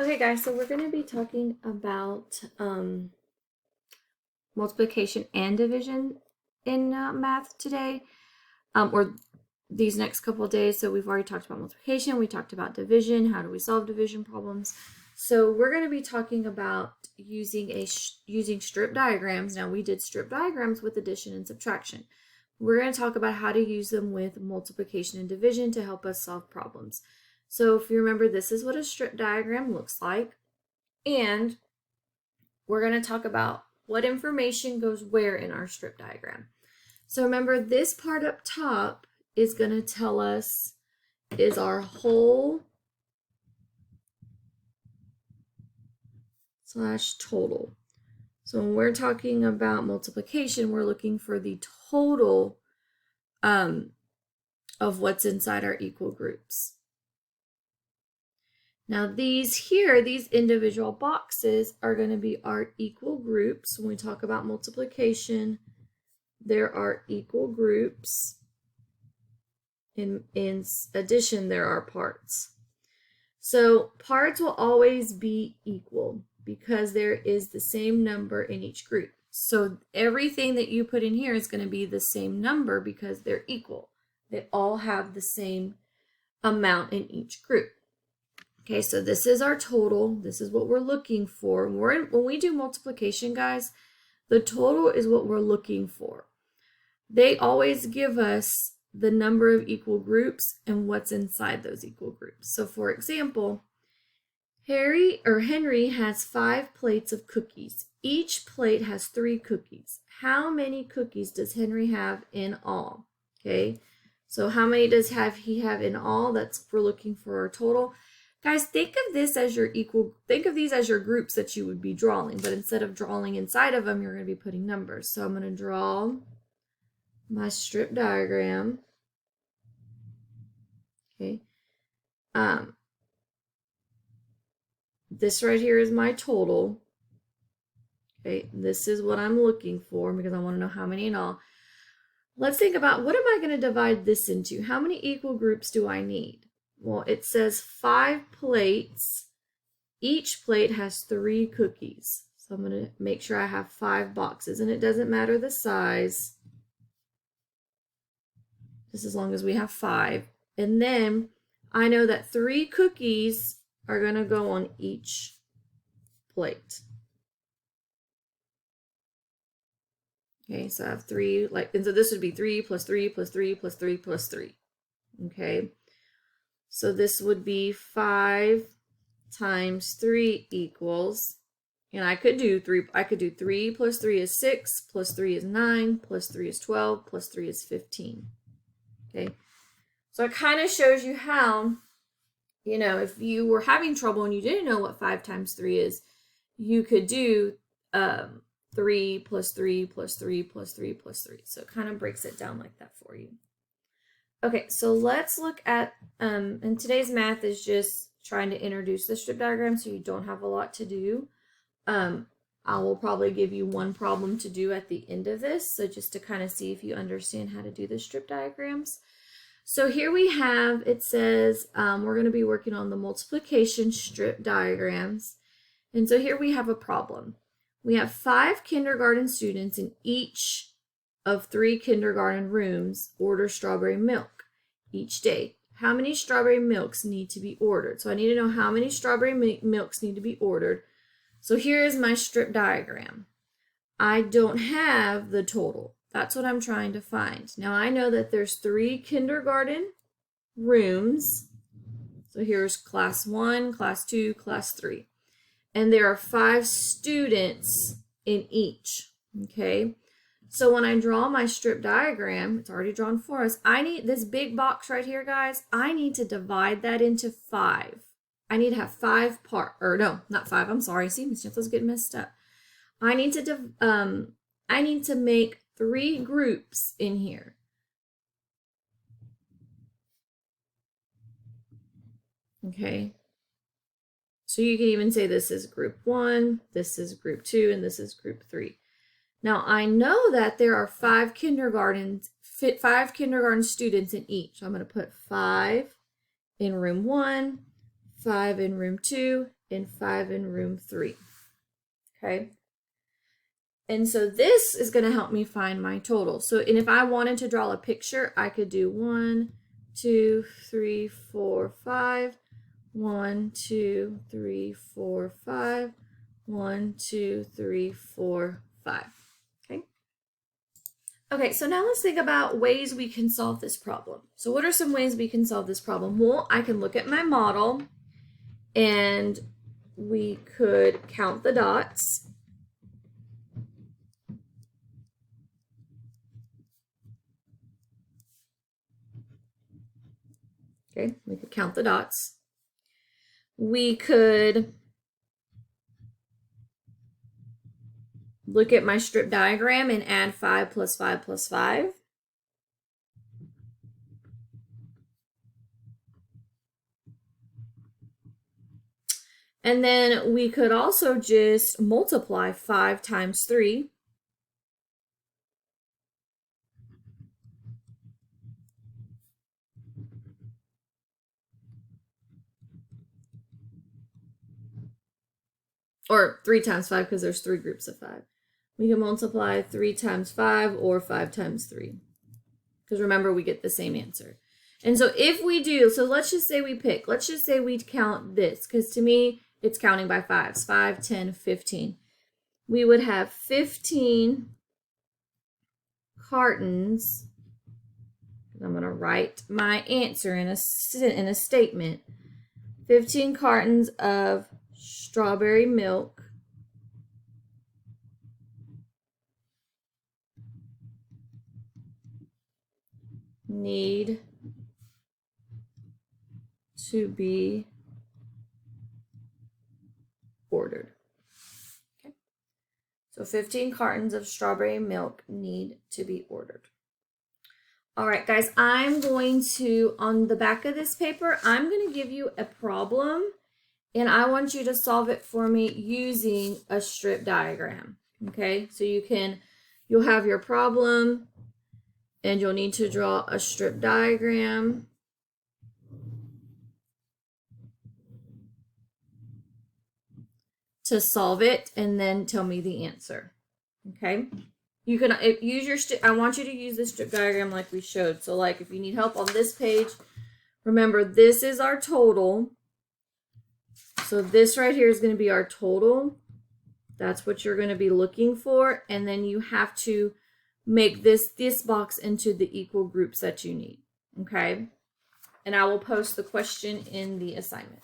Okay, guys, so we're going to be talking about multiplication and division in math today, or these next couple of days. So we've already talked about multiplication, we talked about division, how do we solve division problems. So we're going to be talking about using strip diagrams. Now, we did strip diagrams with addition and subtraction. We're going to talk about how to use them with multiplication and division to help us solve problems. So if you remember, this is what a strip diagram looks like. And we're going to talk about what information goes where in our strip diagram. So remember, this part up top is going to tell us is our whole slash total. So when we're talking about multiplication, we're looking for the total of what's inside our equal groups. Now these individual boxes are going to be our equal groups. When we talk about multiplication, there are equal groups. In addition, there are parts. So parts will always be equal because there is the same number in each group. So everything that you put in here is going to be the same number because they're equal. They all have the same amount in each group. Okay, so this is our total. This is what we're looking for. When we do multiplication, guys, the total is what we're looking for. They always give us the number of equal groups and what's inside those equal groups. So for example, Henry has 5 plates of cookies. Each plate has 3 cookies. How many cookies does Henry have in all? Okay, so how many does he have in all? We're looking for our total. Guys, think of this as think of these as your groups that you would be drawing, but instead of drawing inside of them, you're going to be putting numbers. So I'm going to draw my strip diagram. Okay. This right here is my total. Okay, this is what I'm looking for because I want to know how many in all. Let's think about what am I going to divide this into? How many equal groups do I need? Well, it says 5 plates. Each plate has 3 cookies. So I'm going to make sure I have 5 boxes, and it doesn't matter the size, just as long as we have 5. And then I know that 3 cookies are going to go on each plate. Okay, so I have 3, and so this would be 3 plus 3 plus 3 plus 3 plus 3. Okay, so this would be 5 times 3 equals, and I could do 3 plus 3 is 6, plus 3 is 9, plus 3 is 12, plus 3 is 15. Okay, so it kind of shows you how, if you were having trouble and you didn't know what 5 times 3 is, you could do 3 plus 3 plus 3 plus 3 plus 3. So it kind of breaks it down like that for you. Okay, so let's look at, and today's math is just trying to introduce the strip diagram so you don't have a lot to do. I will probably give you one problem to do at the end of this, so just to kind of see if you understand how to do the strip diagrams. So here we have, it says we're going to be working on the multiplication strip diagrams. And so here we have a problem. We have 5 kindergarten students in each of 3 kindergarten rooms order strawberry milk each day. How many strawberry milks need to be ordered? So I need to know how many strawberry milks need to be ordered. So here is my strip diagram. I don't have the total. That's what I'm trying to find. Now I know that there's 3 kindergarten rooms. So here's class 1, class 2, class 3. And there are 5 students in each. Okay. So when I draw my strip diagram, it's already drawn for us. I need this big box right here, guys. I need to divide that into 5. I need to have 5 no, not 5. I'm sorry. See, Miss Jennifer's getting messed up. I need to make 3 groups in here. Okay. So you can even say this is group 1, this is group 2, and this is group 3. Now I know that there are 5 kindergarten students in each. So I'm going to put 5 in room 1, 5 in room 2, and 5 in room 3. Okay. And so this is going to help me find my total. So, and if I wanted to draw a picture, I could do 1, 2, 3, 4, 5. 1, 2, 3, 4, 5. 1, 2, 3, 4, 5. Okay. Okay, so now let's think about ways we can solve this problem. So what are some ways we can solve this problem? Well, I can look at my model and we could count the dots. Okay, we could count the dots. We could look at my strip diagram and add 5 plus 5 plus 5. And then we could also just multiply 5 times 3. Or 3 times 5 because there's 3 groups of 5. We can multiply 3 times 5 or 5 times 3. Because remember, we get the same answer. And so if we do, so let's just say we pick, let's just say we count this, because to me, it's counting by 5s, 5, 10, 15. We would have 15 cartons. I'm going to write my answer in a statement. 15 cartons of strawberry milk need to be ordered. Okay. So 15 cartons of strawberry milk need to be ordered. All right, guys, I'm going to, on the back of this paper, I'm going to give you a problem, and I want you to solve it for me using a strip diagram. Okay, so you'll have your problem, and you'll need to draw a strip diagram. To solve it, and then tell me the answer. Okay, you can use your I want you to use this strip diagram like we showed. So like if you need help on this page, remember this is our total. So this right here is going to be our total. That's what you're going to be looking for, and then you have to make this box into the equal groups that you need. Okay, and I will post the question in the assignment.